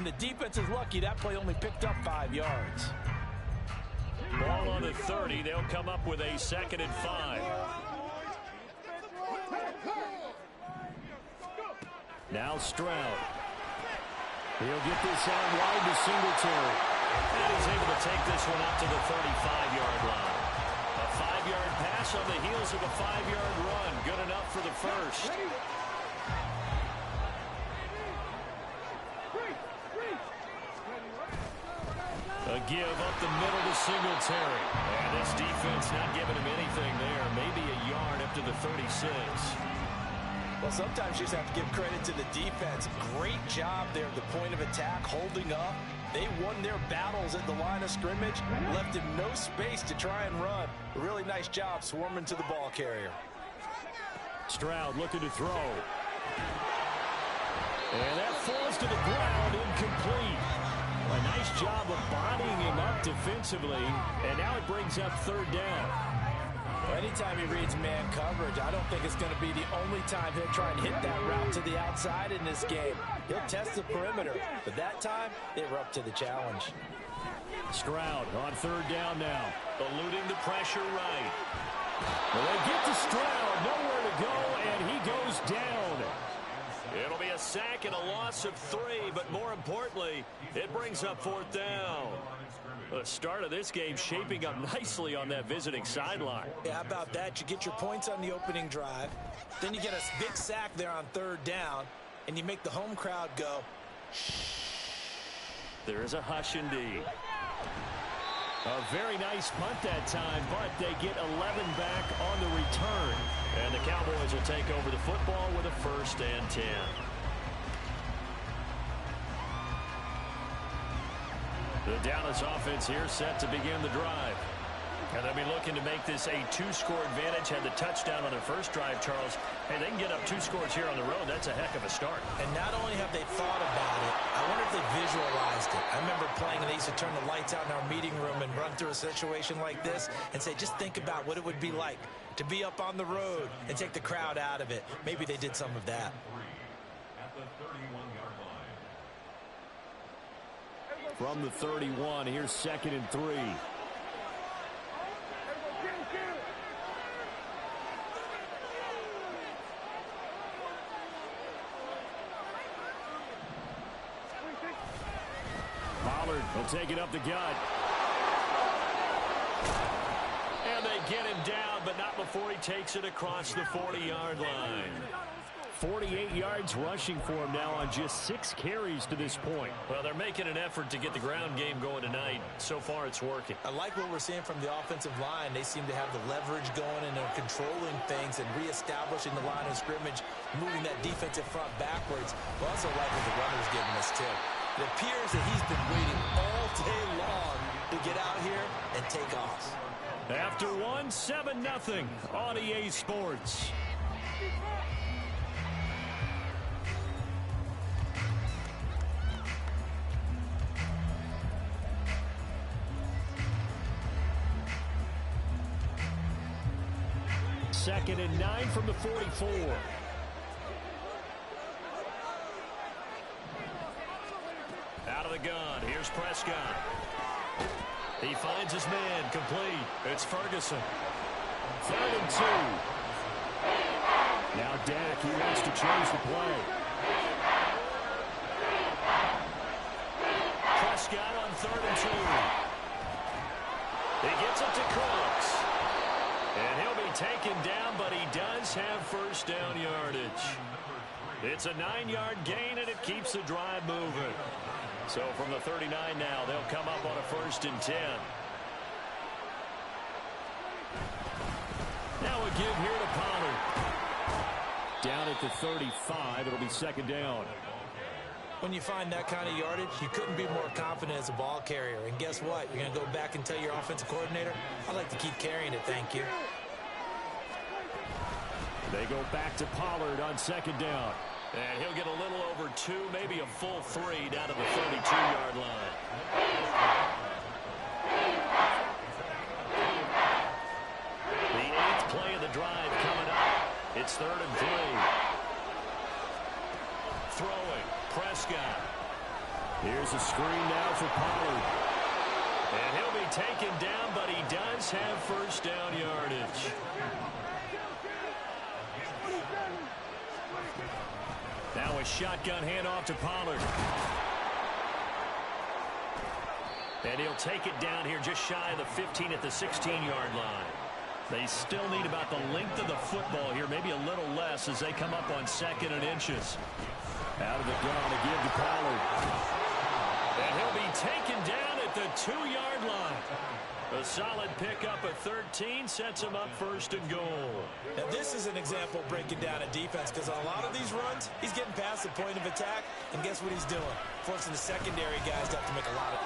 And the defense is lucky that play only picked up 5 yards. Ball on the 30. They'll come up with a 2nd and 5. Now Stroud. He'll get this out wide to Singletary. And he's able to take this one up to the 35-yard line. A 5-yard pass on the heels of a 5-yard run. Good enough for the first. A give up the middle to Singletary. And this defense not giving him anything there. Maybe a yard up to the 36. Well, sometimes you just have to give credit to the defense. Great job there at the point of attack, holding up. They won their battles at the line of scrimmage, left him no space to try and run. A really nice job swarming to the ball carrier. Stroud looking to throw. And that falls to the ground, incomplete. A nice job of bodying him up defensively, and now it brings up 3rd down. Well, anytime he reads man coverage, I don't think it's going to be the only time he'll try and hit that route to the outside in this game. He'll test the perimeter, but that time, they were up to the challenge. Stroud on 3rd down now, eluding the pressure right. Well, they get to Stroud, nowhere to go, and he goes down. It'll be a sack and a loss of 3, but more importantly, it brings up 4th down. The start of this game shaping up nicely on that visiting sideline. Yeah, how about that? You get your points on the opening drive, then you get a big sack there on 3rd down, and you make the home crowd go, shh. There is a hush indeed. A very nice punt that time, but they get 11 back on the return. And the Cowboys will take over the football with a 1st and 10. The Dallas offense here set to begin the drive. And they'll be looking to make this a 2-score advantage. Had the touchdown on their first drive, Charles. Hey, they can get up 2 scores here on the road. That's a heck of a start. And not only have they thought about it, I wonder if they visualized it. I remember playing, and they used to turn the lights out in our meeting room and run through a situation like this and say, just think about what it would be like to be up on the road and take the crowd out of it. Maybe they did some of that. From the 31, here's 2nd and 3. Pollard will take it up the gut. And they get him down, but not before he takes it across the 40-yard line. 48 yards rushing for him now on just 6 carries to this point. Well, they're making an effort to get the ground game going tonight. So far, it's working. I like what we're seeing from the offensive line. They seem to have the leverage going, and they're controlling things and reestablishing the line of scrimmage, moving that defensive front backwards. We also like what the runner's giving us, too. It appears that he's been waiting all day long to get out here and take off. After one, 7-0 on EA Sports. Second and 9 from the 44. Out of the gun. Here's Prescott. He finds his man. Complete. It's Ferguson. 3rd and 2. Now Dak, he wants to change the play. Prescott on 3rd and 2. He gets it to Cooks. And he'll be taken down, but he does have first down yardage. It's a 9-yard gain, and it keeps the drive moving. So from the 39 now, they'll come up on a 1st and 10. Now a give here to Pollard. Down at the 35, it'll be 2nd down. When you find that kind of yardage, you couldn't be more confident as a ball carrier. And guess what? You're going to go back and tell your offensive coordinator, I'd like to keep carrying it, thank you. They go back to Pollard on 2nd down. And he'll get a little over 2, maybe a full 3 down to the 32-yard line. The 8th play of the drive coming up. It's 3rd and 3. Throwing. Prescott. Here's a screen now for Pollard. And he'll be taken down, but he does have first down yardage. Now a shotgun handoff to Pollard. And he'll take it down here just shy of the 15 at the 16-yard line. They still need about the length of the football here, maybe a little less as they come up on 2nd and inches. Out of the gun to give to Pollard. And he'll be taken down at the 2-yard line. A solid pickup at 13 sets him up 1st and goal. Now this is an example of breaking down a defense, because on a lot of these runs, he's getting past the point of attack, and guess what he's doing? Forcing the secondary guys to have to make a lot of...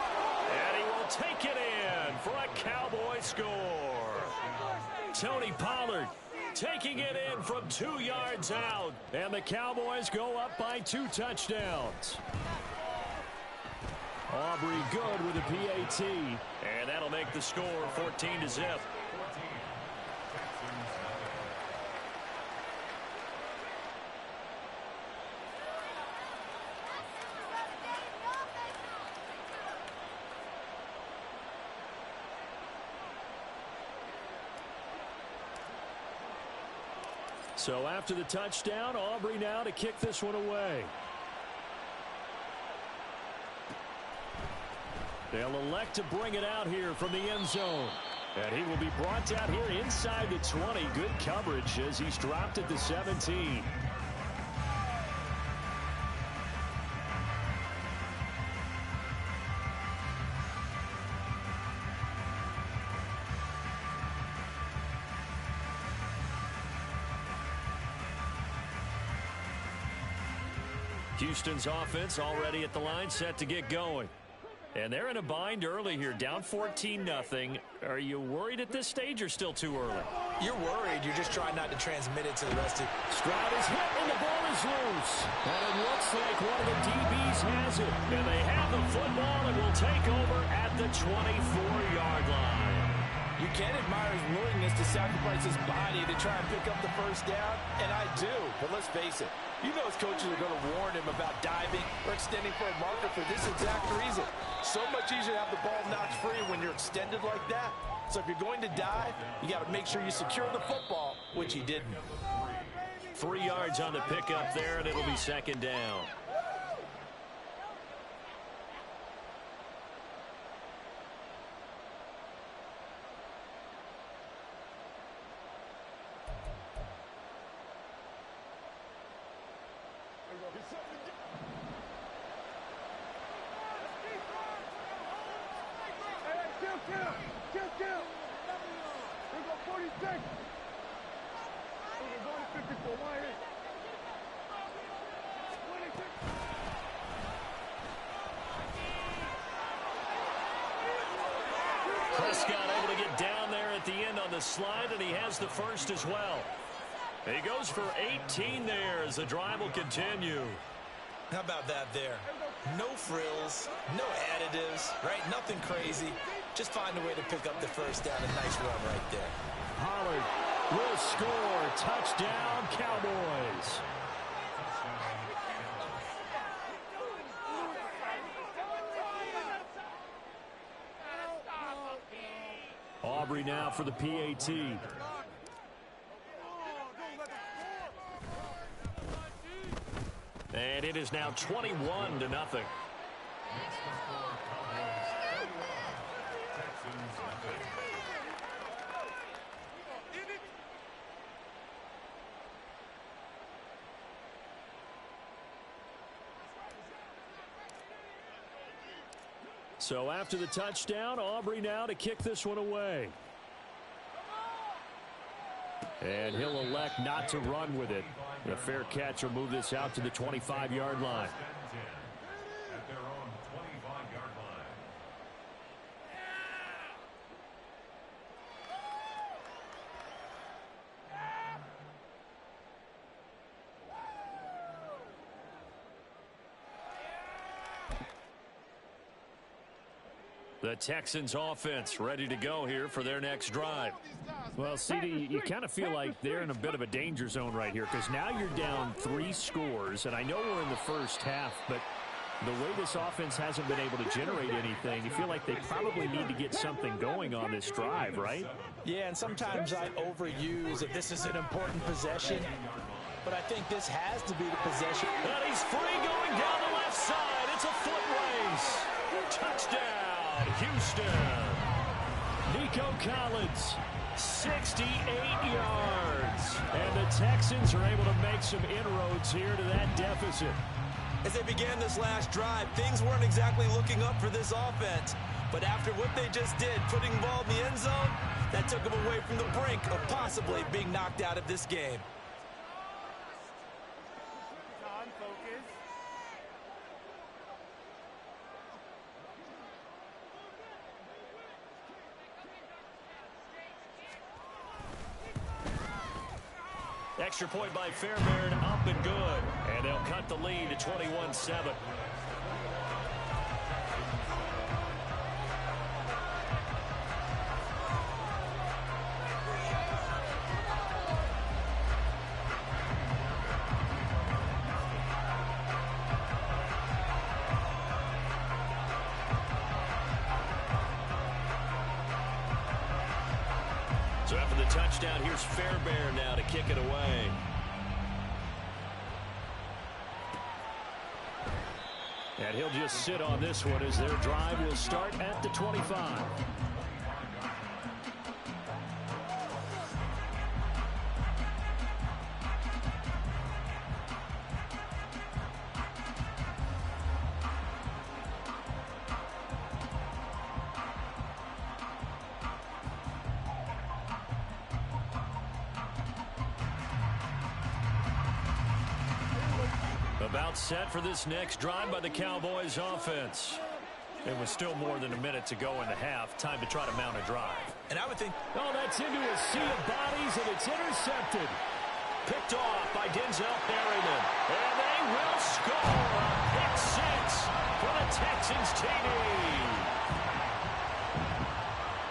And he will take it in for a Cowboy score. Tony Pollard taking it in from 2 yards out. And the Cowboys go up by 2 touchdowns. Aubrey good with a PAT. And that'll make the score 14-0. So after the touchdown, Aubrey now to kick this one away. They'll elect to bring it out here from the end zone. And he will be brought out here inside the 20. Good coverage as he's dropped at the 17. Houston's offense already at the line, set to get going. And they're in a bind early here, down 14-0. Are you worried at this stage or still too early? You're worried. You're just trying not to transmit it to the rest of... Stroud is hit and the ball is loose. And it looks like one of the DBs has it. And they have the football and will take over at the 24-yard line. You can admire his willingness to sacrifice his body to try and pick up the first down, and I do. But let's face it, you know his coaches are going to warn him about diving or extending for a marker for this exact reason. So much easier to have the ball knocked free when you're extended like that. So if you're going to dive, you got to make sure you secure the football, which he didn't. 3 yards on the pickup there, and it'll be 2nd down. Prescott able to get down there at the end on the slide, and he has the first as well. He goes for 18 there as the drive will continue. How about that there? No frills, no additives, right? Nothing crazy. Just find a way to pick up the first down. A nice run right there. Pollard will score. Touchdown, Cowboys. Aubrey now for the PAT. And it is now 21-0. So after the touchdown, Aubrey now to kick this one away. And he'll elect not to run with it. A fair catch will move this out to the 25-yard line. At their own 25-yard line. The Texans offense ready to go here for their next drive. Well, CD, you kind of feel like they're in a bit of a danger zone right here because now you're down 3 scores, and I know we're in the first half, but The way this offense hasn't been able to generate anything, you feel like they probably need to get something going on this drive, right? Yeah, and sometimes I overuse that this is an important possession, but I think this has to be the possession. And he's free going down the left side. It's a foot race. Touchdown, Houston. Nico Collins, 68 yards. And the Texans are able to make some inroads here to that deficit. As they began this last drive, things weren't exactly looking up for this offense. But after what they just did, putting the ball in the end zone, that took them away from the brink of possibly being knocked out of this game. Extra point by Fairbairn, up and good. And they'll cut the lead to 21-7. So after the touchdown, here's Fairbairn now to kick it away. And he'll just sit on this one as their drive will start at the 25. About set for this next drive by the Cowboys offense. It was still more than a minute to go in the half. Time to try to mount a drive. And I would think... Oh, that's into a sea of bodies, and it's intercepted. Picked off by Denzel Perryman. And they will score a pick six for the Texans TD.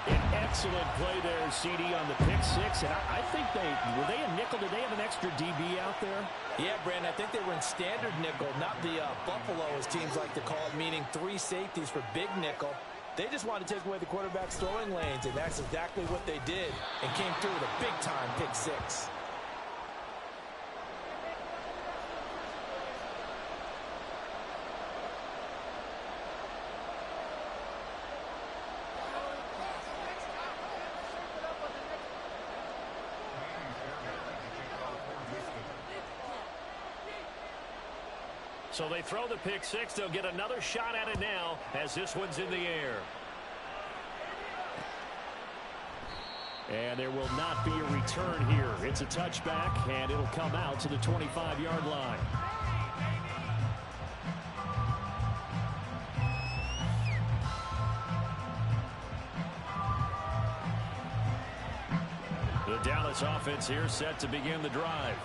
An excellent play there, CD, on the pick six. And I think were they a nickel? Did they have an extra DB out there? Yeah, Brandon, I think they were in standard nickel, not the Buffalo, as teams like to call it, meaning 3 safeties for big nickel. They just wanted to take away the quarterback's throwing lanes, and that's exactly what they did, and came through with a big-time pick six. So they throw the pick six. They'll get another shot at it now as this one's in the air. And there will not be a return here. It's a touchback, and it'll come out to the 25-yard line. The Dallas offense here set to begin the drive.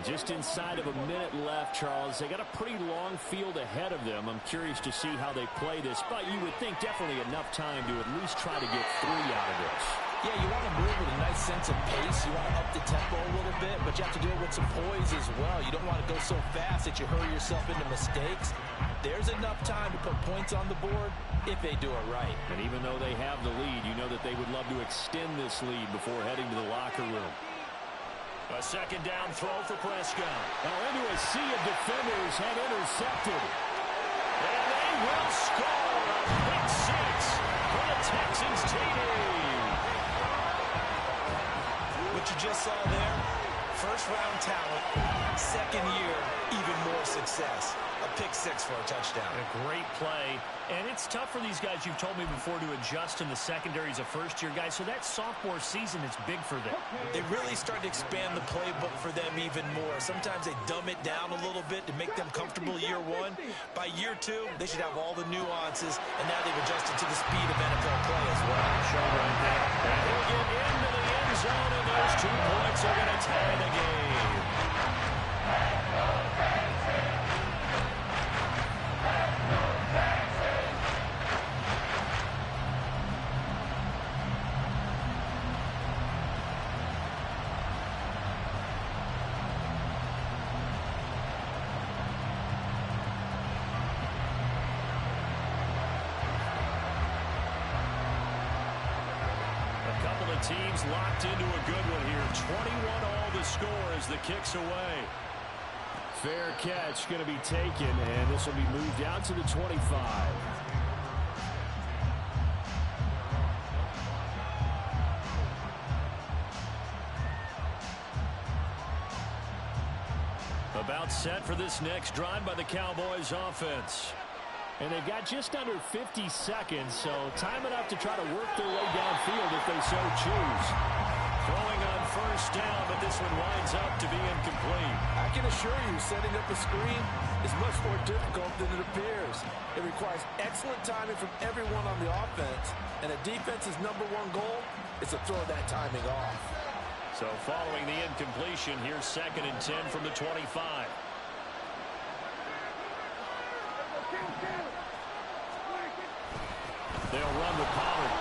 Just inside of a minute left, Charles. They got a pretty long field ahead of them. I'm curious to see how they play this, but you would think definitely enough time to at least try to get 3 out of this. Yeah, you want to move with a nice sense of pace. You want to up the tempo a little bit, but you have to do it with some poise as well. You don't want to go so fast that you hurry yourself into mistakes. There's enough time to put points on the board if they do it right. And even though they have the lead, you know that they would love to extend this lead before heading to the locker room. A second down throw for Prescott. Now into a sea of defenders and intercepted. And they will score a pick six for the Texans TD. What you just saw there, first-round talent, second year, even more success. A pick six for a touchdown. A great play. And it's tough for these guys, you've told me before, to adjust in the secondary as a first-year guy. So that sophomore season is big for them. They really start to expand the playbook for them even more. Sometimes they dumb it down a little bit to make them comfortable year one. By year two, they should have all the nuances, and now they've adjusted to the speed of NFL play as well. Show right there. And he'll get into the end zone, and those 2 points are going to tie the game. team's locked into a good one here. 21 all the score as the kick's away. Fair catch going to be taken, and this will be moved out to the 25. About set for this next drive by the Cowboys offense. And they've got just under 50 seconds, so time enough to try to work their way downfield if they so choose. Throwing on first down, but this one winds up to be incomplete. I can assure you, setting up a screen is much more difficult than it appears. It requires excellent timing from everyone on the offense, and a defense's #1 goal is to throw that timing off. So following the incompletion, here's 2nd and 10 from the 25. They'll run with Pollard.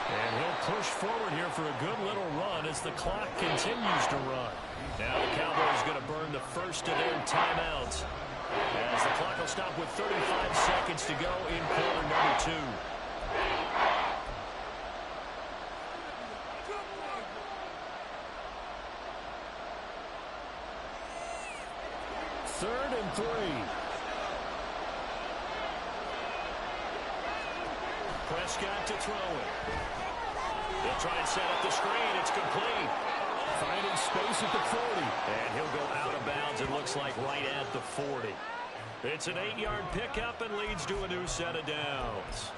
And he'll push forward here for a good little run as the clock continues to run. Now the Cowboys going to burn the first of their timeouts as the clock will stop with 35 seconds to go in quarter number 2. Third and 3. Prescott to throw it. They'll try and set up the screen. It's complete. Finding space at the 40. And he'll go out of bounds, it looks like, right at the 40. It's an 8-yard pickup and leads to a new set of downs.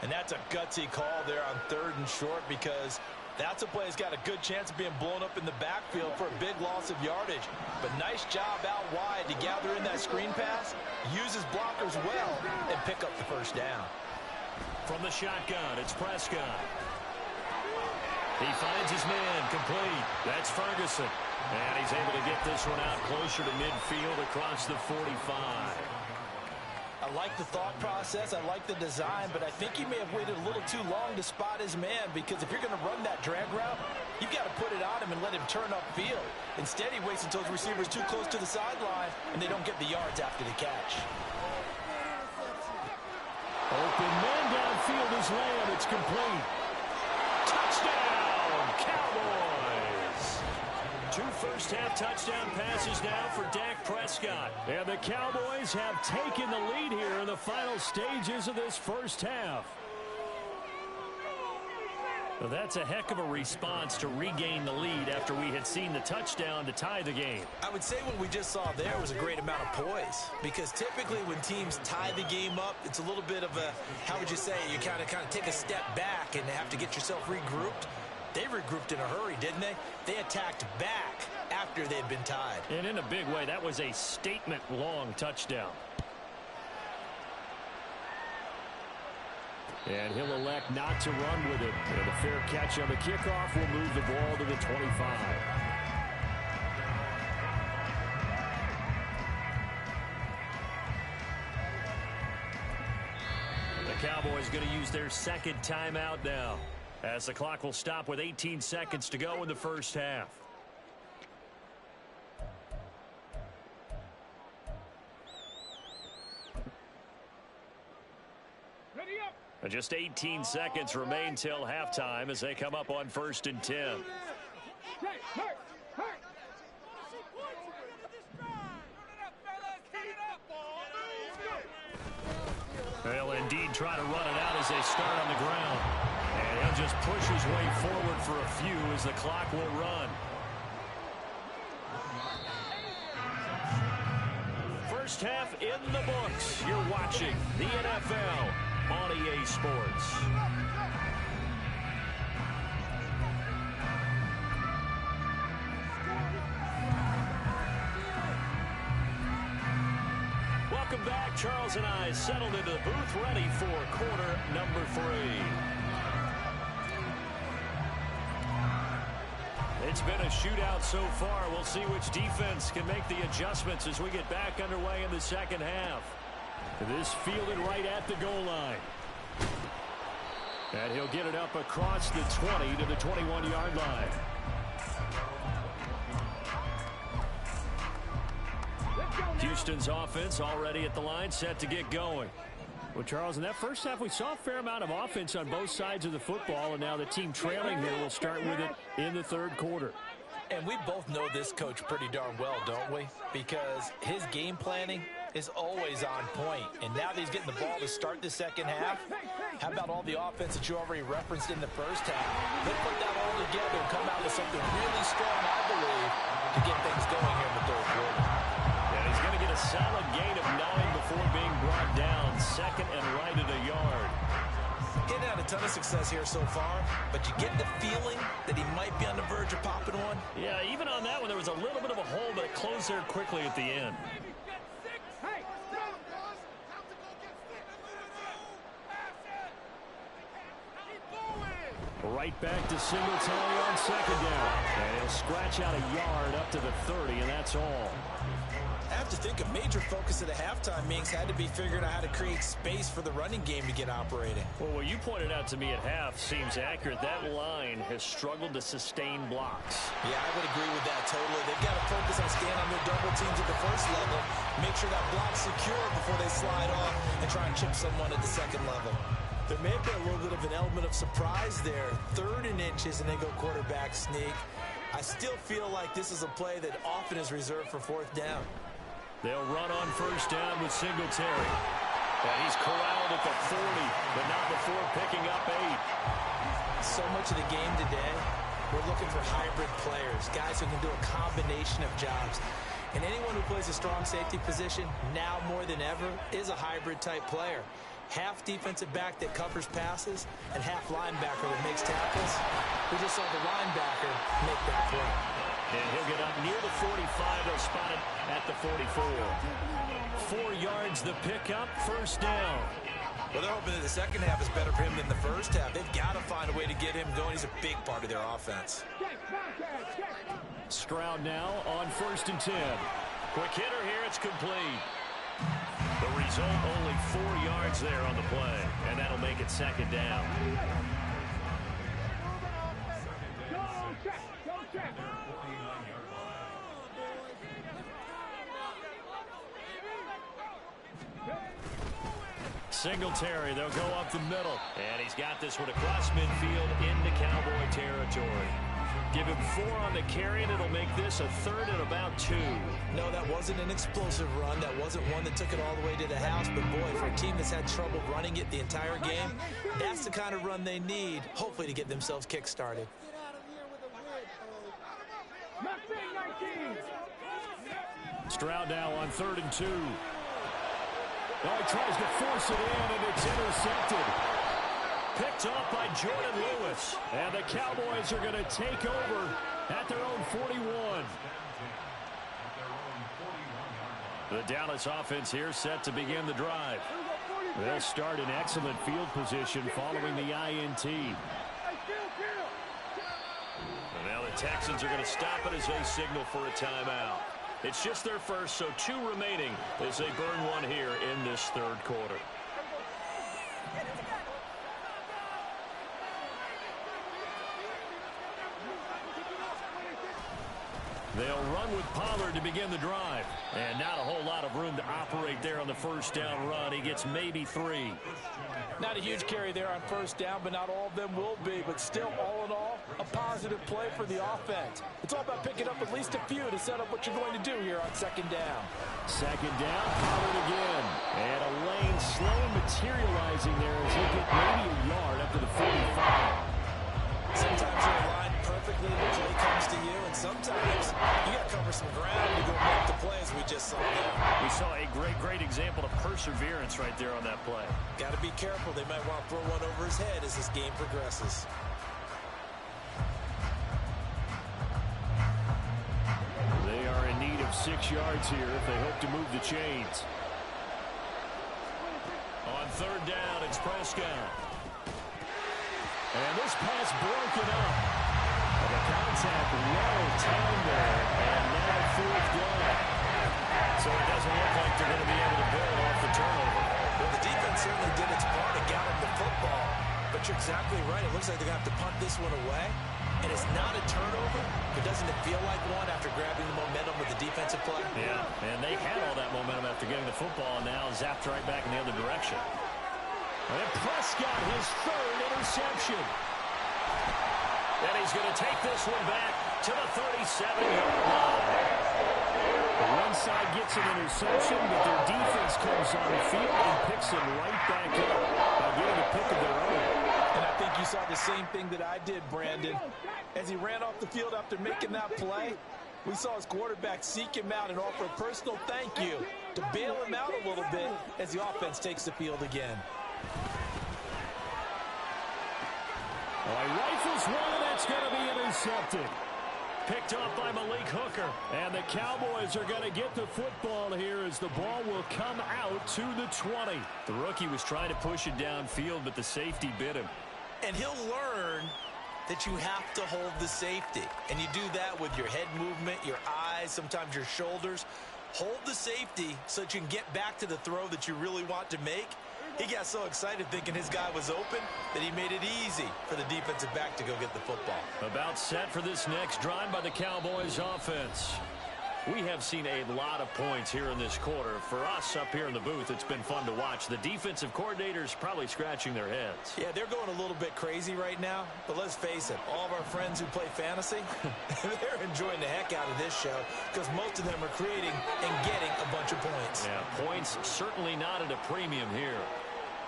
And that's a gutsy call there on 3rd and short, because that's a play that's got a good chance of being blown up in the backfield for a big loss of yardage. But nice job out wide to gather in that screen pass, use his blockers well, and pick up the first down. From the shotgun, it's Prescott. He finds his man, complete. That's Ferguson. And he's able to get this one out closer to midfield across the 45. I like the thought process. I like the design, but I think he may have waited a little too long to spot his man, because if you're going to run that drag route, you've got to put it on him and let him turn upfield. Instead, he waits until his receiver's too close to the sideline, and they don't get the yards after the catch. Open man downfield is Lamb. It's complete. Touchdown, Cowboys. 2 first-half touchdown passes now for Dak Prescott. And the Cowboys have taken the lead here in the final stages of this first half. Well, that's a heck of a response to regain the lead after we had seen the touchdown to tie the game. I would say what we just saw there was a great amount of poise, because typically when teams tie the game up, it's a little bit of a, how would you say, you kind of take a step back and have to get yourself regrouped. They regrouped in a hurry, didn't they? They attacked back after they'd been tied. And in a big way, that was a statement-long touchdown. And he'll elect not to run with it. And a fair catch on the kickoff will move the ball to the 25. The Cowboys going to use their 2nd timeout now, as the clock will stop with 18 seconds to go in the first half. Just 18 seconds remain till halftime as they come up on 1st and 10. They'll indeed try to run it out as they start on the ground. And he'll just push his way forward for a few as the clock will run. First half in the books. You're watching the NFL on EA Sports. Welcome back. Charles and I settled into the booth, ready for quarter number 3. It's been a shootout so far. We'll see which defense can make the adjustments as we get back underway in the second half. This fielded right at the goal line. And he'll get it up across the 20 to the 21-yard line. Houston's offense already at the line, set to get going. Well, Charles, in that first half, we saw a fair amount of offense on both sides of the football, and now the team trailing here will start with it in the third quarter. And we both know this coach pretty darn well, don't we? Because his game planning is always on point. And now that he's getting the ball to start the second half, how about all the offense that you already referenced in the first half? He'll put that all together and come out with something really strong, I believe, to get things going here in the third quarter. And he's going to get a solid gain of 9 before being brought down. Second and right at a yard. Getting had a ton of success here so far, but you get the feeling that he might be on the verge of popping one. Yeah, even on that one, there was a little bit of a hole, but it closed there quickly at the end. Right back to Singletary on second down. And he'll scratch out a yard up to the 30, and that's all. I have to think a major focus of the halftime meetings had to be figuring out how to create space for the running game to get operating. Well, what you pointed out to me at half seems accurate. That line has struggled to sustain blocks. Yeah, I would agree with that totally. They've got to focus on staying on their double teams at the first level, make sure that block's secure before they slide off and try and chip someone at the second level. There may have been a little bit of an element of surprise there. 3rd and inches, and they go quarterback sneak. I still feel like this is a play that often is reserved for 4th down. They'll run on first down with Singletary. And he's corralled at the 40, but not before picking up 8. So much of the game today, we're looking for hybrid players, guys who can do a combination of jobs. And anyone who plays a strong safety position, now more than ever, is a hybrid-type player. Half defensive back that covers passes, and half linebacker that makes tackles. We just saw the linebacker make that play. And he'll get up near the 45. They'll spot it at the 44. 4 yards the pickup, first down. Well, they're hoping that the second half is better for him than the first half. They've got to find a way to get him going. He's a big part of their offense. Stroud now on 1st and 10. Quick hitter here, it's complete. The result, only 4 yards there on the play, and that'll make it second down. Singletary, they'll go up the middle. And he's got this one across midfield into Cowboy territory. Give him 4 on the carry, and it'll make this a 3rd and about 2. No, that wasn't an explosive run. That wasn't one that took it all the way to the house. But, boy, for a team that's had trouble running it the entire game, that's the kind of run they need, hopefully, to get themselves kick-started. Stroud now on 3rd and 2. Oh, he tries to force it in, and it's intercepted. Picked off by Jordan Lewis. And the Cowboys are going to take over at their own 41. The Dallas offense here set to begin the drive. They'll start in excellent field position following the INT. And now the Texans are going to stop it as they signal for a timeout. It's just their first, so 2 remaining as they burn one here in this third quarter. They'll run with Pollard to begin the drive. And not a whole lot of room to operate there on the first down run. He gets maybe 3. Not a huge carry there on first down, but not all of them will be. But still, all in all, a positive play for the offense. It's all about picking up at least a few to set up what you're going to do here on second down. Second down, Pollard again. And a lane slowly materializing there as he gets maybe a yard up to the 45. Sometimes you're aligned perfectly when the play comes to you, and sometimes you got to cover some ground to go make the play, as we just saw there. We saw a great example of perseverance right there on that play. Got to be careful. They might want to throw one over his head as this game progresses. They are in need of 6 yards here if they hope to move the chains. On third down, it's Prescott. And this pass broken up. And the contact well timed there. And now 4th down. So it doesn't look like they're going to be able to build off the turnover. Well, the defense certainly did its part to get them the football. But you're exactly right. It looks like they're going to have to punt this one away. And it's not a turnover, but doesn't it feel like one after grabbing the momentum with the defensive play? Yeah, and they had all that momentum after getting the football, and now zapped right back in the other direction. And Prescott, his third interception. And he's going to take this one back to the 37-yard line. One side gets an interception, but their defense comes on the field and picks him right back up by getting a pick of their own. And I think you saw the same thing that I did, Brandon. As he ran off the field after making that play, we saw his quarterback seek him out and offer a personal thank you to bail him out a little bit as the offense takes the field again. Well, he rifles one, and that's going to be intercepted. Picked off by Malik Hooker. And the Cowboys are going to get the football here as the ball will come out to the 20. The rookie was trying to push it downfield, but the safety bit him. And he'll learn that you have to hold the safety. And you do that with your head movement, your eyes, sometimes your shoulders. Hold the safety so that you can get back to the throw that you really want to make. He got so excited thinking his guy was open that he made it easy for the defensive back to go get the football. About set for this next drive by the Cowboys offense. We have seen a lot of points here in this quarter. For us up here in the booth, it's been fun to watch. The defensive coordinators probably scratching their heads. Yeah, they're going a little bit crazy right now. But let's face it, all of our friends who play fantasy, they're enjoying the heck out of this show because most of them are creating and getting a bunch of points. Yeah, points certainly not at a premium here.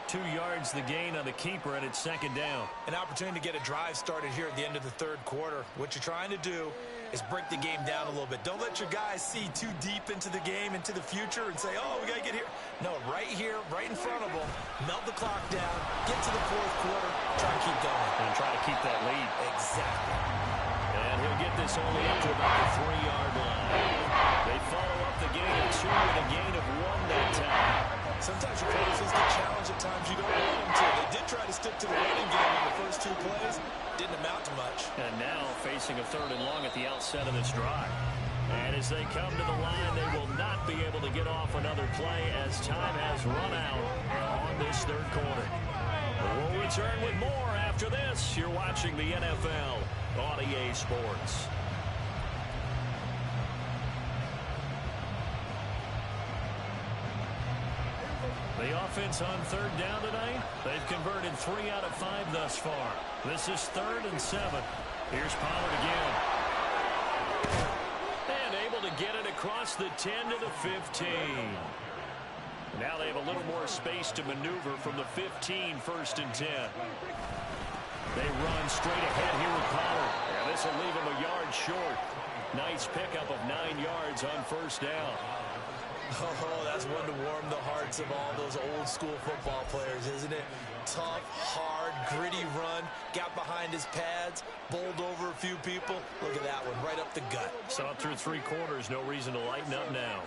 2 yards the gain on the keeper, and it's second down. An opportunity to get a drive started here at the end of the third quarter. What you're trying to do is break the game down a little bit. Don't let your guys see too deep into the game, into the future, and say, oh, we got to get here. No, right here, right in front of them, melt the clock down, get to the fourth quarter, try to keep going. And try to keep that lead. Exactly. And he'll get this only up to about the 3-yard line. They follow up the gain of 2 with a gain of 1 that time. Sometimes your quarterbacks get challenged at times you don't want them to. They did try to stick to the running game in the first 2 plays. Didn't amount to much. And now facing a 3rd and long at the outset of this drive. And as they come to the line, they will not be able to get off another play as time has run out on this 3rd quarter. We'll return with more after this. You're watching the NFL on EA Sports. The offense on 3rd down tonight, they've converted 3 out of 5 thus far. This is 3rd and 7. Here's Pollard again. And able to get it across the 10 to the 15. Now they have a little more space to maneuver from the 15, 1st and 10. They run straight ahead here with Pollard. And this will leave him a yard short. Nice pickup of 9 yards on 1st down. Oh, that's one to warm the hearts of all those old-school football players, isn't it? Tough, hard, gritty run. Got behind his pads, bowled over a few people. Look at that one, right up the gut. Saw it through 3 quarters. No reason to lighten up now.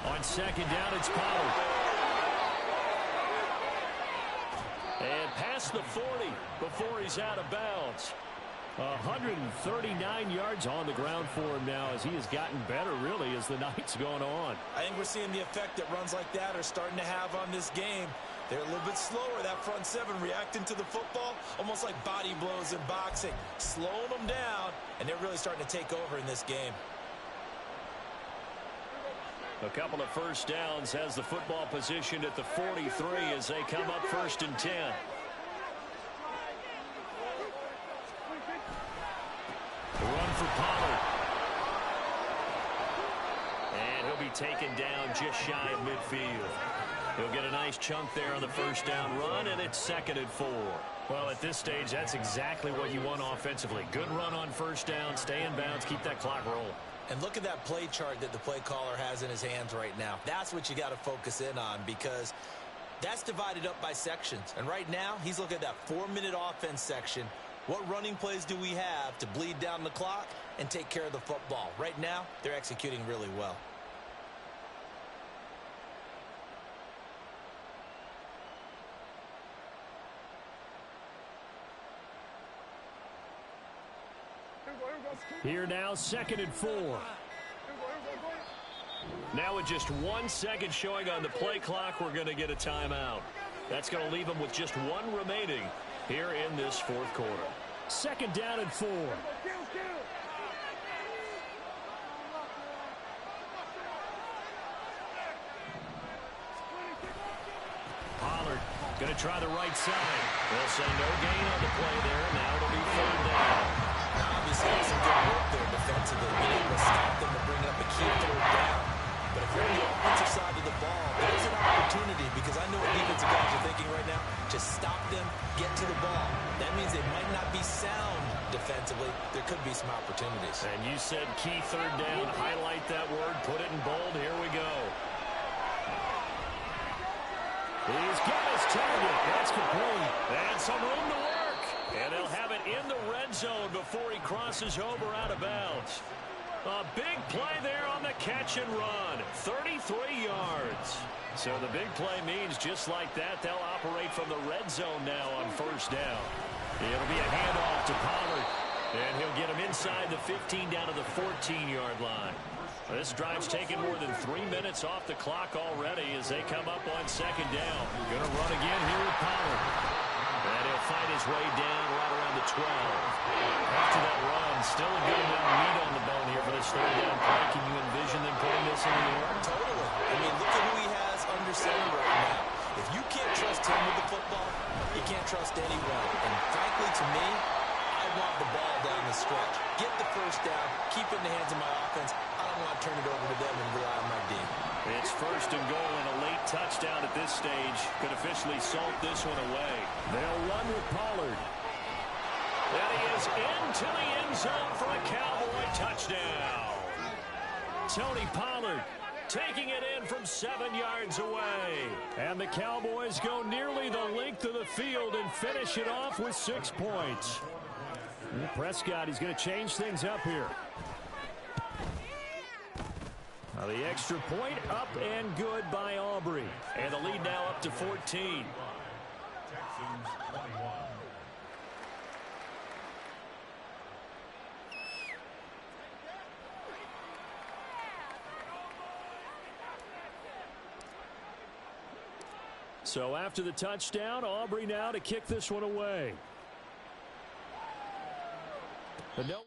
On 2nd down, it's Pollard. And past the 40 before he's out of bounds. 139 yards on the ground for him now as he has gotten better, really, as the night's gone on. I think we're seeing the effect that runs like that are starting to have on this game. They're a little bit slower, that front 7, reacting to the football, almost like body blows in boxing, slowing them down, and they're really starting to take over in this game. A couple of 1st downs, has the football positioned at the 43 as they come up 1st and 10. Run for Pollard. And he'll be taken down just shy of midfield. He'll get a nice chunk there on the 1st down run, and it's 2nd and 4. Well, at this stage, that's exactly what you want offensively. Good run on 1st down, stay in bounds, keep that clock rolling. And look at that play chart that the play caller has in his hands right now. That's what you got to focus in on because that's divided up by sections. And right now, he's looking at that 4-minute offense section. What running plays do we have to bleed down the clock and take care of the football? Right now, they're executing really well. Here now, 2nd and 4. Now with just 1 second showing on the play clock, we're going to get a timeout. That's going to leave them with just one remaining here in this fourth quarter. Second down and 4. Pollard going to try the right side. They'll say no gain on the play there. Now it'll be third down. Obviously, some good work there defensively. Being able to stop them and bring up a key third down. But if you're on the offensive side of the ball, there's an opportunity because I know what defensive guys are thinking right now. Just stop them, get to the ball. That means they might not be sound defensively. There could be some opportunities. And you said key third down. Highlight that word. Put it in bold. Here we go. He's got his target. That's complete. And some room to work. And they'll have it in the red zone before he crosses over out of bounds. A big play there on the catch and run. 33 yards. So the big play means just like that, they'll operate from the red zone now on first down. It'll be a handoff to Pollard. And he'll get him inside the 15 down to the 14-yard line. This drive's taken more than 3 minutes off the clock already as they come up on second down. Going to run again here with Pollard. And he'll find his way down right around the 12. After that run, still a good amount of meat on the bone here for this third down play. Can you envision them putting this in the air? Totally. I mean, look at who he has under center right now. If you can't trust him with the football, you can't trust anyone. And frankly, to me, I want the ball down the stretch. Get the first down, keep it in the hands of my offense. I don't want to turn it over to them and rely on my D. It's first and goal and a late touchdown at this stage. Could officially salt this one away. They'll run with Pollard. And he is into the end zone for a Cowboy touchdown. Tony Pollard taking it in from 7 yards away. And the Cowboys go nearly the length of the field and finish it off with 6 points. And Prescott, he's going to change things up here. Now the extra point up and good by Aubrey. And the lead now up to 14. Texans 21. So after the touchdown, Aubrey now to kick this one away. But no.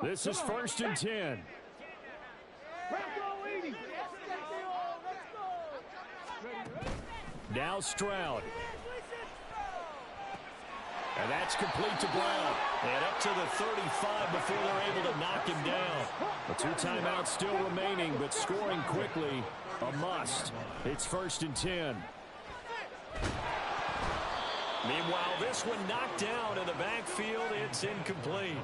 This is first and 10. Now Stroud. And that's complete to Brown. And up to the 35 before they're able to knock him down. A 2 timeouts still remaining, but scoring quickly, a must. It's first and 10. Meanwhile, this one knocked down in the backfield. It's incomplete.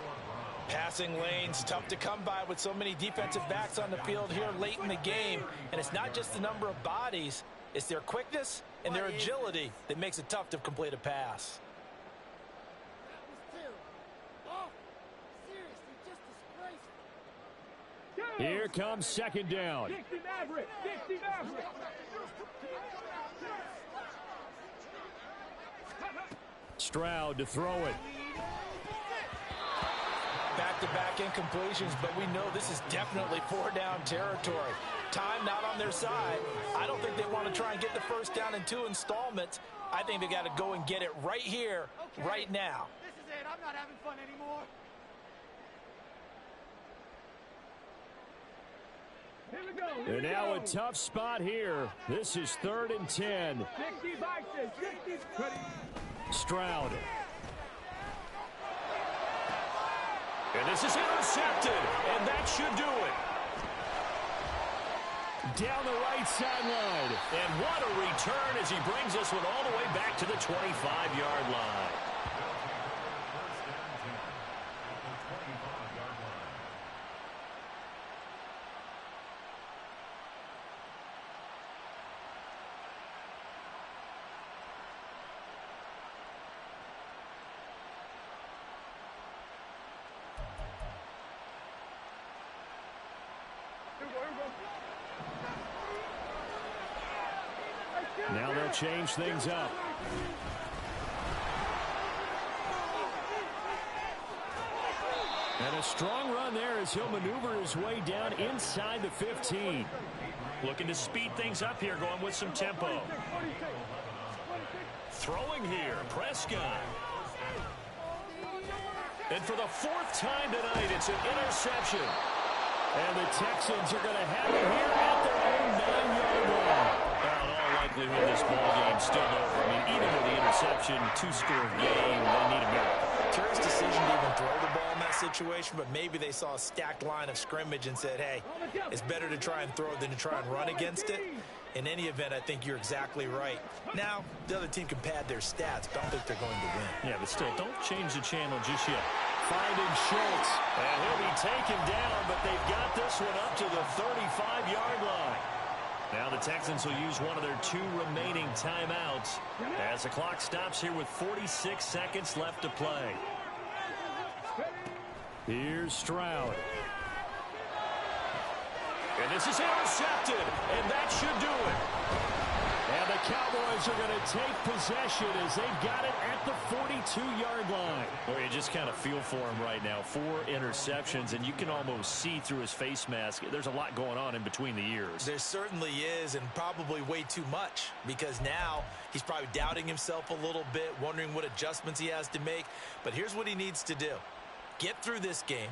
Passing lanes, tough to come by with so many defensive backs on the field here late in the game. And it's not just the number of bodies, it's their quickness and their agility that makes it tough to complete a pass. Here comes second down. Stroud to throw it. Back-to-back incompletions, but we know this is definitely 4-down territory. Time not on their side. I don't think they want to try and get the first down in 2 installments. I think they got to go and get it right here, right now. This is it. I'm not having fun anymore. And now a tough spot here. This is third and 10. Stroud. And this is intercepted, and that should do it. Down the right sideline. And what a return as he brings this one all the way back to the 25-yard line. Now they'll change things up. And a strong run there as he'll maneuver his way down inside the 15. Looking to speed things up here, going with some tempo. Throwing here, Prescott. And for the fourth time tonight, it's an interception. And the Texans are going to have it here at their own 9-yard line. Well, in all likelihood, this ball game's still over. I mean, even with the interception, two-score game, they need a miracle. Curious decision to even throw the ball in that situation, but maybe they saw a stacked line of scrimmage and said, hey, it's better to try and throw than to try and run against it. In any event, I think you're exactly right. Now, the other team can pad their stats, but I don't think they're going to win. Yeah, but still, don't change the channel just yet. Finding Schultz. And he'll be taken down, but they've got this one up to the 35-yard line. Now the Texans will use one of their 2 remaining timeouts as the clock stops here with 46 seconds left to play. Here's Stroud. And this is intercepted, and that should do it. And the Cowboys are going to take possession as they've got it at the 42-yard line. Well, you just kind of feel for him right now. 4 interceptions, and you can almost see through his face mask. There's a lot going on in between the ears. There certainly is, and probably way too much, because now he's probably doubting himself a little bit, wondering what adjustments he has to make. But here's what he needs to do. Get through this game,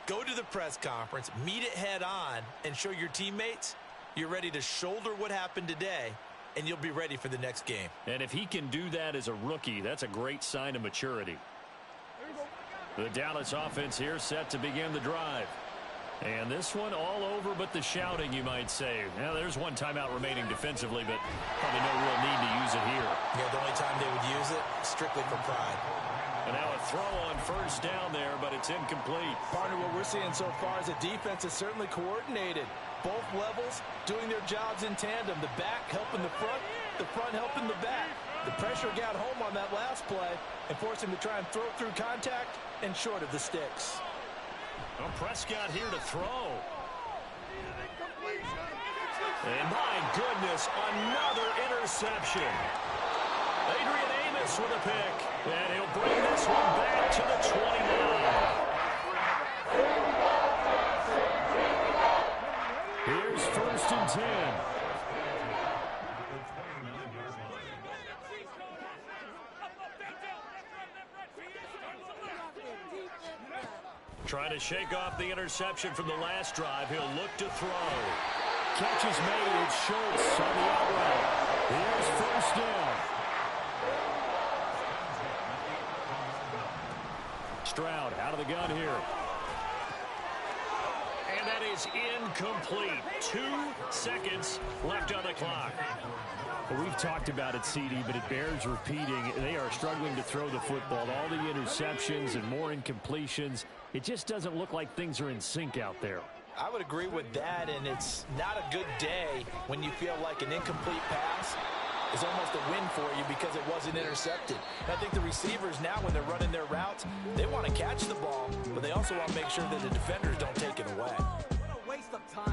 go to the press conference, meet it head on, and show your teammates you're ready to shoulder what happened today, and you'll be ready for the next game. And if he can do that as a rookie, that's a great sign of maturity. The Dallas offense here set to begin the drive. And this one all over but the shouting, you might say. Now, there's one timeout remaining defensively, but probably no real need to use it here. Yeah, the only time they would use it, strictly for pride. And now a throw on first down there, but it's incomplete. Partner, what we're seeing so far is the defense is certainly coordinated. Both levels doing their jobs in tandem. The back helping the front helping the back. The pressure got home on that last play and forced him to try and throw through contact and short of the sticks. Well, Prescott here to throw. And my goodness, another interception. Adrian Amos with a pick. And he'll bring this one back to the 29. Here's 1st and 10. Trying to shake off the interception from the last drive. He'll look to throw. Catch is made. It's Schultz on the outright. Here's 1st down. Stroud out of the gun here. And that is incomplete. 2 seconds left on the clock. Well, we've talked about it, Speedy, but it bears repeating. They are struggling to throw the football. All the interceptions and more incompletions. It just doesn't look like things are in sync out there. I would agree with that, and it's not a good day when you feel like an incomplete pass is almost a win for you because it wasn't intercepted. And I think the receivers now, when they're running their routes, they want to catch the ball, but they also want to make sure that the defenders don't take it away.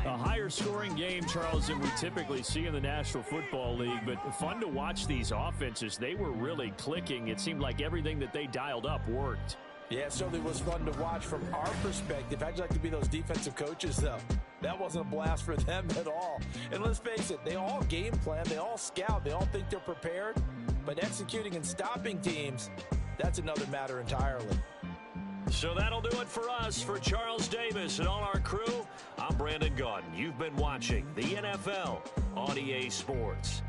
A higher scoring game, Charles, than we typically see in the National Football League, but fun to watch these offenses. They were really clicking. It seemed like everything that they dialed up worked. Yeah, it certainly was fun to watch from our perspective. How'd you like to be those defensive coaches, though? That wasn't a blast for them at all. And let's face it, they all game plan, they all scout, they all think they're prepared. But executing and stopping teams, that's another matter entirely. So that'll do it for us. For Charles Davis and all our crew, I'm Brandon Gaudin. You've been watching the NFL on EA Sports.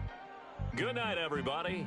Good night, everybody.